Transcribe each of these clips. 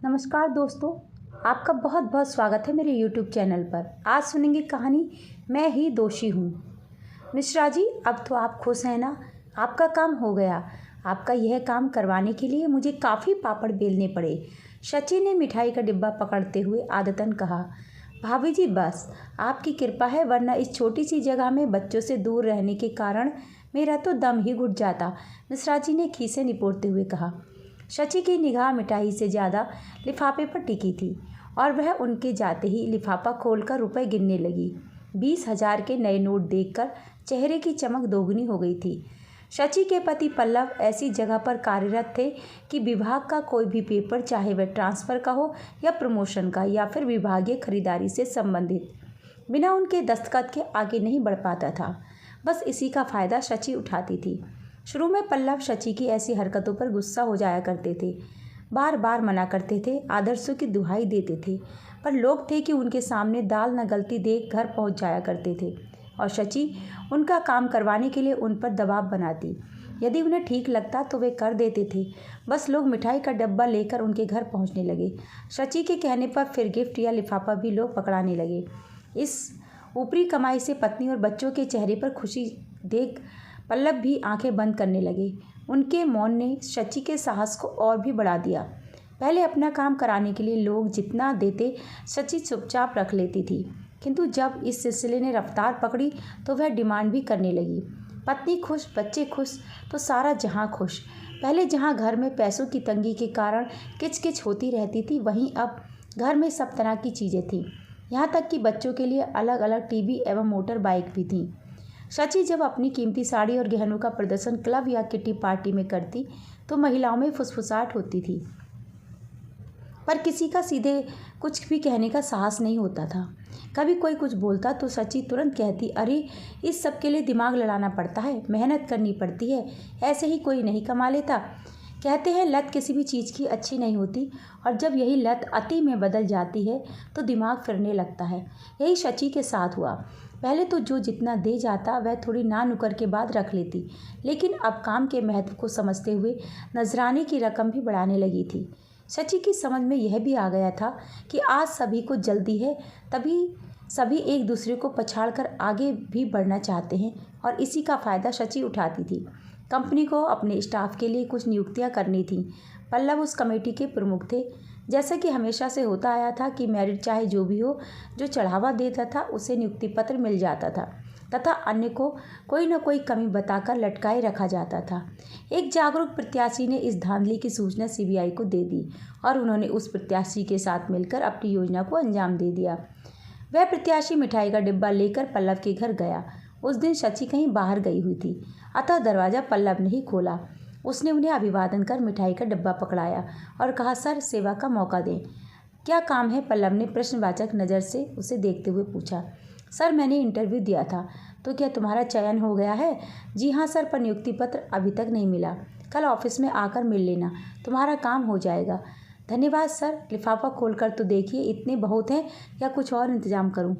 नमस्कार दोस्तों, आपका बहुत बहुत स्वागत है मेरे YouTube चैनल पर। आज सुनेंगे कहानी मैं ही दोषी हूँ। मिश्रा जी, अब तो आप खुश हैं ना? आपका काम हो गया। आपका यह काम करवाने के लिए मुझे काफ़ी पापड़ बेलने पड़े। शची ने मिठाई का डिब्बा पकड़ते हुए आदतन कहा। भाभी जी, बस आपकी कृपा है, वरना इस छोटी सी जगह में बच्चों से दूर रहने के कारण मेरा तो दम ही घुट जाता। मिश्रा जी ने खीसे निपोड़ते हुए कहा। शची की निगाह मिठाई से ज़्यादा लिफाफे पर टिकी थी और वह उनके जाते ही लिफाफा खोलकर रुपए गिनने लगी। 20,000 के नए नोट देखकर चेहरे की चमक दोगुनी हो गई थी। शची के पति पल्लव ऐसी जगह पर कार्यरत थे कि विभाग का कोई भी पेपर, चाहे वह ट्रांसफ़र का हो या प्रमोशन का या फिर विभागीय खरीदारी से संबंधित, बिना उनके दस्तखत के आगे नहीं बढ़ पाता था। बस इसी का फ़ायदा शची उठाती थी। शुरू में पल्लव शची की ऐसी हरकतों पर गुस्सा हो जाया करते थे, बार बार मना करते थे, आदर्शों की दुहाई देते थे, पर लोग थे कि उनके सामने दाल न गलती देख घर पहुंच जाया करते थे और शची उनका काम करवाने के लिए उन पर दबाव बनाती। यदि उन्हें ठीक लगता तो वे कर देते थे। बस लोग मिठाई का डब्बा लेकर उनके घर पहुंचने लगे। शची के कहने पर फिर गिफ्ट या लिफाफा भी लोग पकड़ाने लगे। इस ऊपरी कमाई से पत्नी और बच्चों के चेहरे पर खुशी देख पल्लव भी आंखें बंद करने लगे। उनके मौन ने शची के साहस को और भी बढ़ा दिया। पहले अपना काम कराने के लिए लोग जितना देते शची चुपचाप रख लेती थी, किंतु जब इस सिलसिले ने रफ्तार पकड़ी तो वह डिमांड भी करने लगी। पत्नी खुश, बच्चे खुश तो सारा जहां खुश। पहले जहां घर में पैसों की तंगी के कारण किचकिच होती रहती थी, वहीं अब घर में सब तरह की चीज़ें थीं। यहाँ तक कि बच्चों के लिए अलग अलग टीवी एवं मोटर बाइक भी थीं। शची जब अपनी कीमती साड़ी और गहनों का प्रदर्शन क्लब या किटी पार्टी में करती तो महिलाओं में फुसफुसाहट होती थी, पर किसी का सीधे कुछ भी कहने का साहस नहीं होता था। कभी कोई कुछ बोलता तो शची तुरंत कहती, अरे इस सब के लिए दिमाग लड़ाना पड़ता है, मेहनत करनी पड़ती है, ऐसे ही कोई नहीं कमा लेता। कहते हैं लत किसी भी चीज़ की अच्छी नहीं होती, और जब यही लत अति में बदल जाती है तो दिमाग फिरने लगता है। यही शची के साथ हुआ। पहले तो जो जितना दे जाता वह थोड़ी ना नुकर के बाद रख लेती, लेकिन अब काम के महत्व को समझते हुए नजराने की रकम भी बढ़ाने लगी थी। शची की समझ में यह भी आ गया था कि आज सभी को जल्दी है, तभी सभी एक दूसरे को पछाड़कर आगे भी बढ़ना चाहते हैं और इसी का फ़ायदा शची उठाती थी। कंपनी को अपने स्टाफ के लिए कुछ नियुक्तियां करनी थीं। पल्लव उस कमेटी के प्रमुख थे। जैसा कि हमेशा से होता आया था कि मेरिट चाहे जो भी हो, जो चढ़ावा देता था उसे नियुक्ति पत्र मिल जाता था तथा अन्य को कोई न कोई कमी बताकर लटकाए रखा जाता था। एक जागरूक प्रत्याशी ने इस धांधली की सूचना सीबीआई को दे दी और उन्होंने उस प्रत्याशी के साथ मिलकर अपनी योजना को अंजाम दे दिया। वह प्रत्याशी मिठाई का डिब्बा लेकर पल्लव के घर गया। उस दिन शची कहीं बाहर गई हुई थी, अतः दरवाज़ा पल्लव ने ही खोला। उसने उन्हें अभिवादन कर मिठाई का डब्बा पकड़ाया और कहा, सर सेवा का मौका दें। क्या काम है? पल्लव ने प्रश्नवाचक नज़र से उसे देखते हुए पूछा। सर मैंने इंटरव्यू दिया था। तो क्या तुम्हारा चयन हो गया है? जी हाँ सर, पर नियुक्ति पत्र अभी तक नहीं मिला। कल ऑफिस में आकर मिल लेना, तुम्हारा काम हो जाएगा। धन्यवाद सर। लिफाफा खोल कर तो देखिए, इतने बहुत हैं या कुछ और इंतजाम करूँ?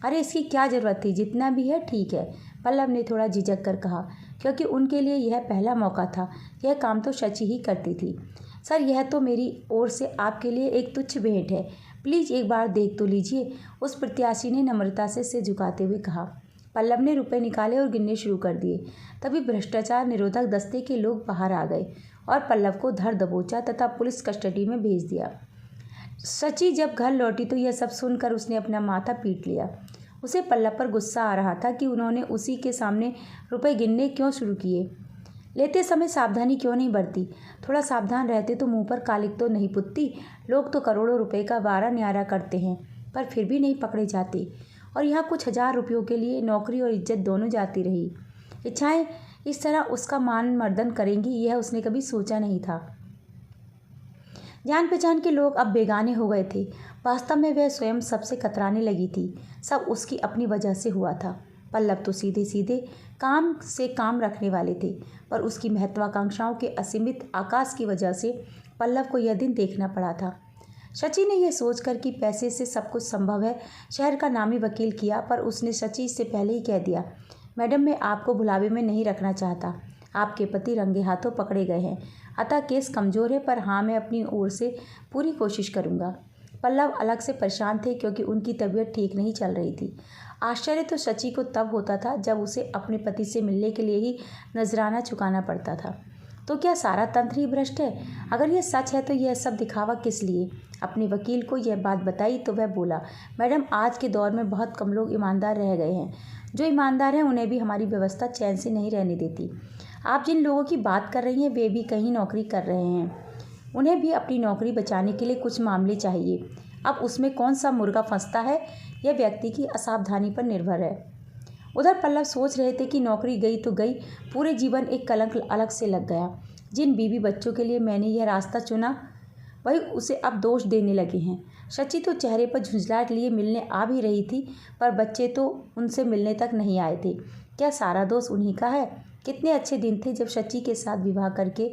अरे इसकी क्या ज़रूरत थी, जितना भी है ठीक है, पल्लव ने थोड़ा झिझक कर कहा, क्योंकि उनके लिए यह पहला मौका था। यह काम तो शची ही करती थी। सर यह तो मेरी ओर से आपके लिए एक तुच्छ भेंट है, प्लीज़ एक बार देख तो लीजिए, उस प्रत्याशी ने नम्रता से सिर झुकाते हुए कहा। पल्लव ने रुपए निकाले और गिनने शुरू कर दिए। तभी भ्रष्टाचार निरोधक दस्ते के लोग बाहर आ गए और पल्लव को धर दबोचा तथा पुलिस कस्टडी में भेज दिया। शची जब घर लौटी तो यह सब सुनकर उसने अपना माथा पीट लिया। उसे पल्लव पर गुस्सा आ रहा था कि उन्होंने उसी के सामने रुपए गिनने क्यों शुरू किए। लेते समय सावधानी क्यों नहीं बरती? थोड़ा सावधान रहते तो मुंह पर कालिक तो नहीं पुतती। लोग तो करोड़ों रुपए का वारा न्यारा करते हैं, पर फिर भी नहीं पकड़े जाते, और यहाँ कुछ हजार रुपयों के लिए नौकरी और इज्जत दोनों जाती रही। इच्छाएं इस तरह उसका मान मर्दन करेंगी, यह उसने कभी सोचा नहीं था। जान पहचान के लोग अब बेगाने हो गए थे। वास्तव में वह स्वयं सबसे कतराने लगी थी। सब उसकी अपनी वजह से हुआ था। पल्लव तो सीधे सीधे काम से काम रखने वाले थे, पर उसकी महत्वाकांक्षाओं के असीमित आकाश की वजह से पल्लव को यह दिन देखना पड़ा था। शची ने यह सोचकर कि पैसे से सब कुछ संभव है, शहर का नामी वकील किया, पर उसने शची से पहले ही कह दिया, मैडम मैं आपको भुलावे में नहीं रखना चाहता। आपके पति रंगे हाथों पकड़े गए हैं। अतः केस कमज़ोर है, पर हाँ, मैं अपनी ओर से पूरी कोशिश करूँगा। पल्लव अलग से परेशान थे क्योंकि उनकी तबीयत ठीक नहीं चल रही थी। आश्चर्य तो शची को तब होता था जब उसे अपने पति से मिलने के लिए ही नजराना चुकाना पड़ता था। तो क्या सारा तंत्र ही भ्रष्ट है? अगर यह सच है तो यह सब दिखावा किस लिए? अपने वकील को यह बात बताई तो वह बोला, मैडम, आज के दौर में बहुत कम लोग ईमानदार रह गए हैं। जो ईमानदार हैं उन्हें भी हमारी व्यवस्था चैन से नहीं रहने देती। आप जिन लोगों की बात कर रही हैं वे भी कहीं नौकरी कर रहे हैं। उन्हें भी अपनी नौकरी बचाने के लिए कुछ मामले चाहिए। अब उसमें कौन सा मुर्गा फंसता है, यह व्यक्ति की असावधानी पर निर्भर है। उधर पल्लव सोच रहे थे कि नौकरी गई तो गई, पूरे जीवन एक कलंक अलग से लग गया। जिन बीवी बच्चों के लिए मैंने यह रास्ता चुना वही उसे अब दोष देने लगे हैं। शची तो चेहरे पर झुंझलाहट लिए मिलने आ भी रही थी, पर बच्चे तो उनसे मिलने तक नहीं आए थे। क्या सारा दोष उन्हीं का है? कितने अच्छे दिन थे जब शची के साथ विवाह करके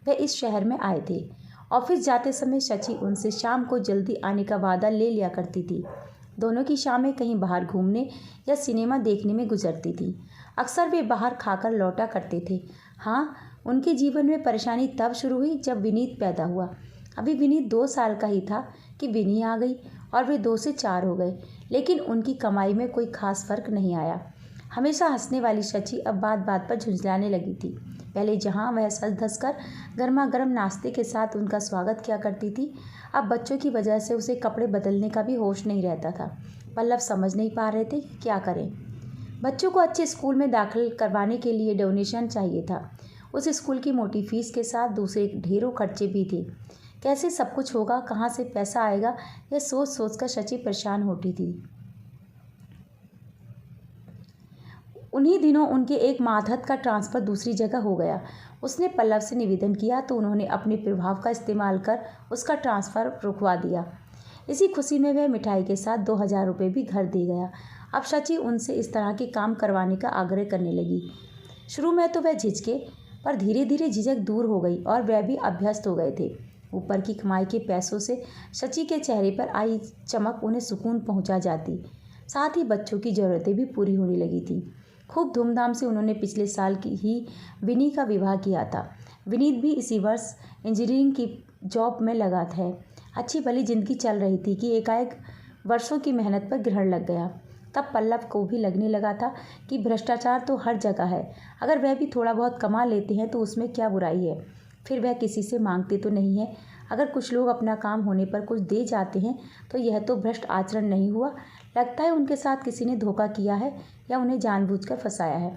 वह इस शहर में आए थे। ऑफिस जाते समय शची उनसे शाम को जल्दी आने का वादा ले लिया करती थी। दोनों की शामें कहीं बाहर घूमने या सिनेमा देखने में गुजरती थी। अक्सर वे बाहर खाकर लौटा करते थे। हाँ, उनके जीवन में परेशानी तब शुरू हुई जब विनीत पैदा हुआ। अभी विनीत 2 साल का ही था कि विनी आ गई और वे 2 से 4 हो गए, लेकिन उनकी कमाई में कोई खास फर्क नहीं आया। हमेशा हंसने वाली शची अब बात बात पर झुंझलाने लगी थी। पहले जहाँ वह सज धस कर गर्मा गर्म नाश्ते के साथ उनका स्वागत किया करती थी, अब बच्चों की वजह से उसे कपड़े बदलने का भी होश नहीं रहता था। पल्लव समझ नहीं पा रहे थे कि क्या करें। बच्चों को अच्छे स्कूल में दाखिल करवाने के लिए डोनेशन चाहिए था। उस स्कूल की मोटी फीस के साथ दूसरे ढेरों खर्चे भी थे। कैसे सब कुछ होगा, कहाँ से पैसा आएगा, यह सोच सोच कर शची परेशान होती थी। उन्हीं दिनों उनके एक मातहत का ट्रांसफ़र दूसरी जगह हो गया। उसने पल्लव से निवेदन किया तो उन्होंने अपने प्रभाव का इस्तेमाल कर उसका ट्रांसफ़र रुकवा दिया। इसी खुशी में वह मिठाई के साथ 2000 रुपये भी घर दे गया। अब शची उनसे इस तरह के काम करवाने का आग्रह करने लगी। शुरू में तो वह झिझके, पर धीरे धीरे झिझक दूर हो गई और वह भी अभ्यस्त हो गए थे। ऊपर की कमाई के पैसों से शची के चेहरे पर आई चमक उन्हें सुकून पहुंचा जाती। साथ ही बच्चों की ज़रूरतें भी पूरी होने लगी थी। खूब धूमधाम से उन्होंने पिछले साल की ही विनी का विवाह किया था। विनीत भी इसी वर्ष इंजीनियरिंग की जॉब में लगा था। अच्छी भली जिंदगी चल रही थी कि एकाएक वर्षों की मेहनत पर ग्रहण लग गया। तब पल्लव को भी लगने लगा था कि भ्रष्टाचार तो हर जगह है, अगर वह भी थोड़ा बहुत कमा लेते हैं तो उसमें क्या बुराई है। फिर वह किसी से मांगते तो नहीं है। अगर कुछ लोग अपना काम होने पर कुछ दे जाते हैं तो यह तो भ्रष्ट आचरण नहीं हुआ। लगता है उनके साथ किसी ने धोखा किया है या उन्हें जानबूझकर फंसाया है।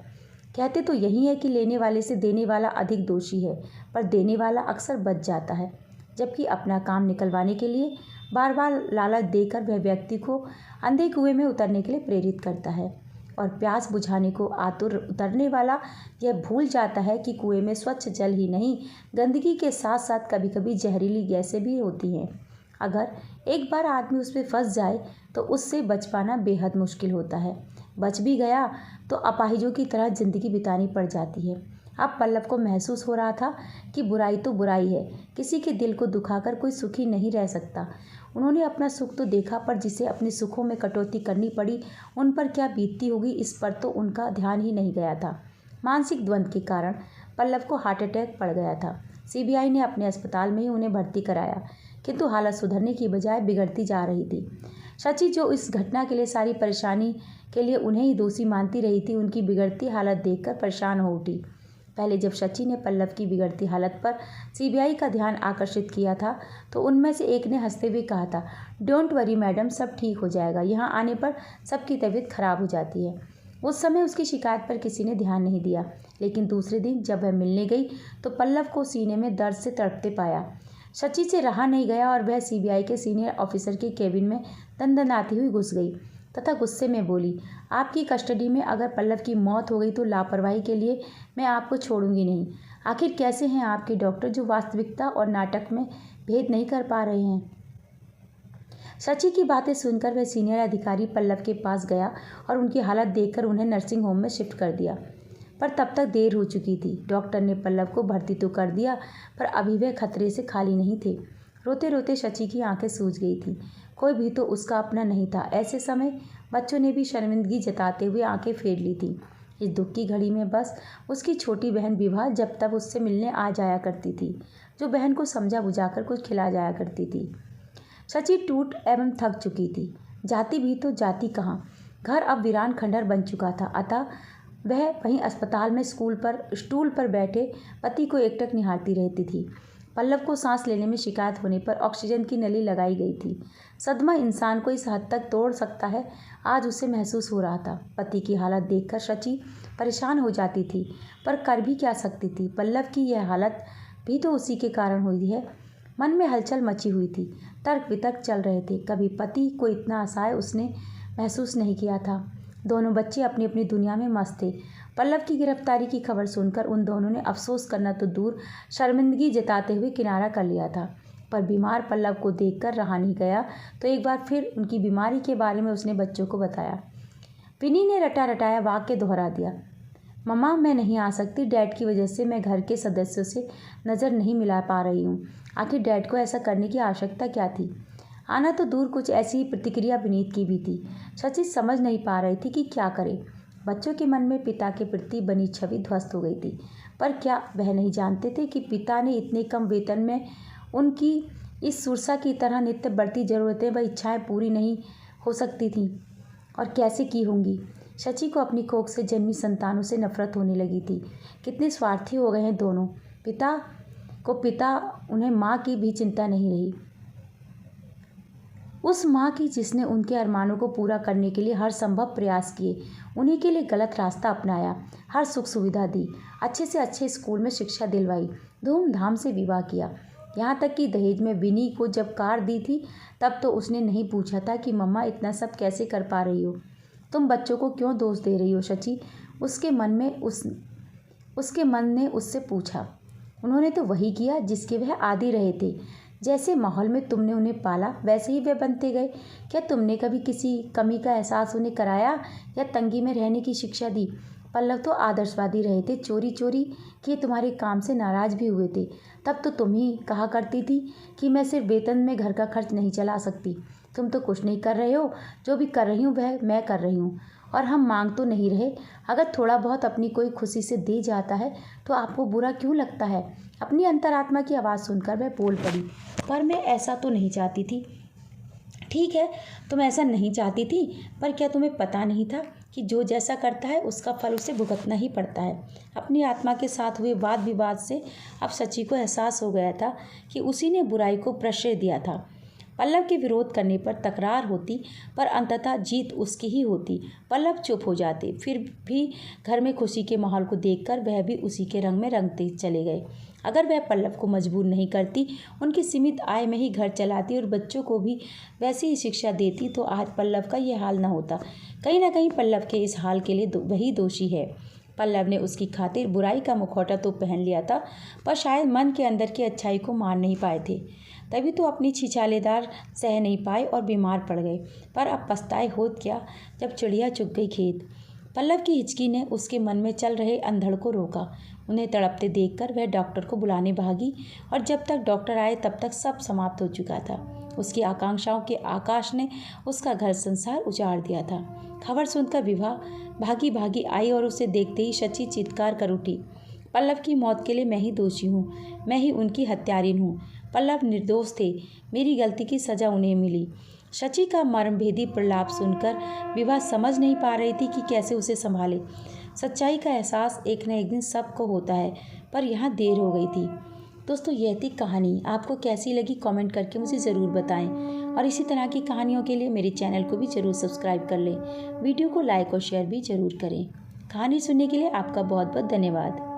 कहते तो यही है कि लेने वाले से देने वाला अधिक दोषी है, पर देने वाला अक्सर बच जाता है। जबकि अपना काम निकलवाने के लिए बार बार लालच देकर वह व्यक्ति को अंधे कुएं में उतरने के लिए प्रेरित करता है, और प्यास बुझाने को आतुर उतरने वाला यह भूल जाता है कि कुएं में स्वच्छ जल ही नहीं, गंदगी के साथ साथ कभी कभी जहरीली गैसें भी होती हैं। अगर एक बार आदमी उसमें फंस जाए तो उससे बच पाना बेहद मुश्किल होता है। बच भी गया तो अपाहिजों की तरह जिंदगी बितानी पड़ जाती है। अब पल्लव को महसूस हो रहा था कि बुराई तो बुराई है, किसी के दिल को दुखाकर कोई सुखी नहीं रह सकता। उन्होंने अपना सुख तो देखा, पर जिसे अपने सुखों में कटौती करनी पड़ी उन पर क्या बीतती होगी इस पर तो उनका ध्यान ही नहीं गया था। मानसिक द्वंद्व के कारण पल्लव को हार्ट अटैक पड़ गया था। सीबीआई ने अपने अस्पताल में ही उन्हें भर्ती कराया, किंतु हालत सुधरने की बजाय बिगड़ती जा रही थी। शची, जो इस घटना के लिए सारी परेशानी के लिए उन्हें ही दोषी मानती रही थी, उनकी बिगड़ती हालत देखकर परेशान हो उठी। पहले जब शची ने पल्लव की बिगड़ती हालत पर सीबीआई का ध्यान आकर्षित किया था तो उनमें से एक ने हंसते हुए कहा था, डोंट वरी मैडम, सब ठीक हो जाएगा। यहाँ आने पर सबकी तबीयत खराब हो जाती है। उस समय उसकी शिकायत पर किसी ने ध्यान नहीं दिया, लेकिन दूसरे दिन जब वह मिलने गई तो पल्लव को सीने में दर्द से तड़पते पाया। शची से रहा नहीं गया और वह सीबीआई के सीनियर ऑफिसर के केबिन में दंदनाती हुई घुस गई तथा गुस्से में बोली, आपकी कस्टडी में अगर पल्लव की मौत हो गई तो लापरवाही के लिए मैं आपको छोड़ूंगी नहीं। आखिर कैसे हैं आपके डॉक्टर जो वास्तविकता और नाटक में भेद नहीं कर पा रहे हैं। शची की बातें सुनकर वह सीनियर अधिकारी पल्लव के पास गया और उनकी हालत देखकर उन्हें नर्सिंग होम में शिफ्ट कर दिया, पर तब तक देर हो चुकी थी। डॉक्टर ने पल्लव को भर्ती तो कर दिया, पर अभी वह खतरे से खाली नहीं थे। रोते रोते शची की आंखें सूज गई थी। कोई भी तो उसका अपना नहीं था। ऐसे समय बच्चों ने भी शर्मिंदगी जताते हुए आंखें फेर ली थी। इस दुख की घड़ी में बस उसकी छोटी बहन विभा जब तक उससे मिलने आ जाया करती थी। जो बहन को समझा बुझाकर कुछ खिला जाया करती थी। शची टूट एवं थक चुकी थी। जाती भी तो जाती कहाँ। घर अब वीरान खंडहर बन चुका था, अतः वह वहीं अस्पताल में स्टूल पर बैठे पति को एकटक निहारती रहती थी। पल्लव को सांस लेने में शिकायत होने पर ऑक्सीजन की नली लगाई गई थी। सदमा इंसान को इस हद तक तोड़ सकता है, आज उसे महसूस हो रहा था। पति की हालत देखकर शची परेशान हो जाती थी, पर कर भी क्या सकती थी। पल्लव की यह हालत भी तो उसी के कारण हुई है। मन में हलचल मची हुई थी, तर्क वितर्क चल रहे थे। कभी पति को इतना असहाय उसने महसूस नहीं किया था। दोनों बच्चे अपनी अपनी दुनिया में मस्त थे। पल्लव की गिरफ्तारी की खबर सुनकर उन दोनों ने अफसोस करना तो दूर, शर्मिंदगी जताते हुए किनारा कर लिया था। पर बीमार पल्लव को देखकर रहा नहीं गया, तो एक बार फिर उनकी बीमारी के बारे में उसने बच्चों को बताया। विनी ने रटा रटाया वाक्य दोहरा दिया। मम्मा, मैं नहीं आ सकती। डैड की वजह से मैं घर के सदस्यों से नज़र नहीं मिला पा रही हूँ। आखिर डैड को ऐसा करने की आवश्यकता क्या थी? आना तो दूर, कुछ ऐसी ही प्रतिक्रिया विनीत की भी थी। शची समझ नहीं पा रही थी कि क्या करे। बच्चों के मन में पिता के प्रति बनी छवि ध्वस्त हो गई थी, पर क्या वह नहीं जानते थे कि पिता ने इतने कम वेतन में उनकी इस सुरसा की तरह नित्य बढ़ती ज़रूरतें व इच्छाएं पूरी नहीं हो सकती थीं, और कैसे की होंगी। शची को अपनी कोख से जन्मी संतानों से नफरत होने लगी थी। कितने स्वार्थी हो गए हैं दोनों। पिता उन्हें माँ की भी चिंता नहीं रही। उस माँ की जिसने उनके अरमानों को पूरा करने के लिए हर संभव प्रयास किए, उन्हीं के लिए गलत रास्ता अपनाया, हर सुख सुविधा दी, अच्छे से अच्छे स्कूल में शिक्षा दिलवाई, धूमधाम से विवाह किया। यहाँ तक कि दहेज में विनी को जब कार दी थी, तब तो उसने नहीं पूछा था कि मम्मा इतना सब कैसे कर पा रही हो, तुम बच्चों को क्यों दोष दे रही हो शची। उसके मन ने उससे पूछा। उन्होंने तो वही किया जिसके वह आदी रहे थे। जैसे माहौल में तुमने उन्हें पाला, वैसे ही वे बनते गए। क्या तुमने कभी किसी कमी का एहसास उन्हें कराया या तंगी में रहने की शिक्षा दी? पल्लव तो आदर्शवादी रहे थे, चोरी चोरी किए तुम्हारे काम से नाराज भी हुए थे। तब तो तुम ही कहा करती थी कि मैं सिर्फ वेतन में घर का खर्च नहीं चला सकती। तुम तो कुछ नहीं कर रहे हो, जो भी कर रही हूँ वह मैं कर रही हूँ, और हम मांग तो नहीं रहे। अगर थोड़ा बहुत अपनी कोई खुशी से दे जाता है तो आपको बुरा क्यों लगता है? अपनी अंतरात्मा की आवाज़ सुनकर वह बोल पड़ी। पर मैं ऐसा तो नहीं चाहती थी। ठीक है, तुम ऐसा नहीं चाहती थी, पर क्या तुम्हें पता नहीं था कि जो जैसा करता है उसका फल उसे भुगतना ही पड़ता है। अपनी आत्मा के साथ हुए वाद विवाद से अब शची को एहसास हो गया था कि उसी ने बुराई को प्रश्रय दिया था। पल्लव के विरोध करने पर तकरार होती, पर अंततः जीत उसकी ही होती। पल्लव चुप हो जाते, फिर भी घर में खुशी के माहौल को देखकर वह भी उसी के रंग में रंगते चले गए। अगर वह पल्लव को मजबूर नहीं करती, उनकी सीमित आय में ही घर चलाती और बच्चों को भी वैसी ही शिक्षा देती, तो आज पल्लव का यह हाल न होता। कहीं ना कहीं पल्लव के इस हाल के लिए वही दोषी है। पल्लव ने उसकी खातिर बुराई का मुखौटा तो पहन लिया था, पर शायद मन के अंदर की अच्छाई को मान नहीं पाए थे। तभी तो अपनी छिछालेदार सह नहीं पाए और बीमार पड़ गए। पर अब पछताए होत क्या, जब चिड़िया चुग गई खेत। पल्लव की हिचकी ने उसके मन में चल रहे अंधड़ को रोका। उन्हें तड़पते देखकर वह डॉक्टर को बुलाने भागी, और जब तक डॉक्टर आए तब तक सब समाप्त हो चुका था। उसकी आकांक्षाओं के आकाश ने उसका घर संसार उजाड़ दिया था। खबर सुनकर विभा भागी भागी आई और उसे देखते ही शची चित्कार कर उठी। पल्लव की मौत के लिए मैं ही दोषी हूँ, मैं ही उनकी हत्यारिन हूँ। पल्लव निर्दोष थे, मेरी गलती की सज़ा उन्हें मिली। शची का मर्मभेदी प्रलाप सुनकर विभा समझ नहीं पा रही थी कि कैसे उसे संभाले। सच्चाई का एहसास एक न एक दिन सबको होता है, पर यहाँ देर हो गई थी। दोस्तों, यह थी कहानी। आपको कैसी लगी कमेंट करके मुझे ज़रूर बताएं, और इसी तरह की कहानियों के लिए मेरे चैनल को भी ज़रूर सब्सक्राइब कर लें। वीडियो को लाइक और शेयर भी ज़रूर करें। कहानी सुनने के लिए आपका बहुत बहुत धन्यवाद।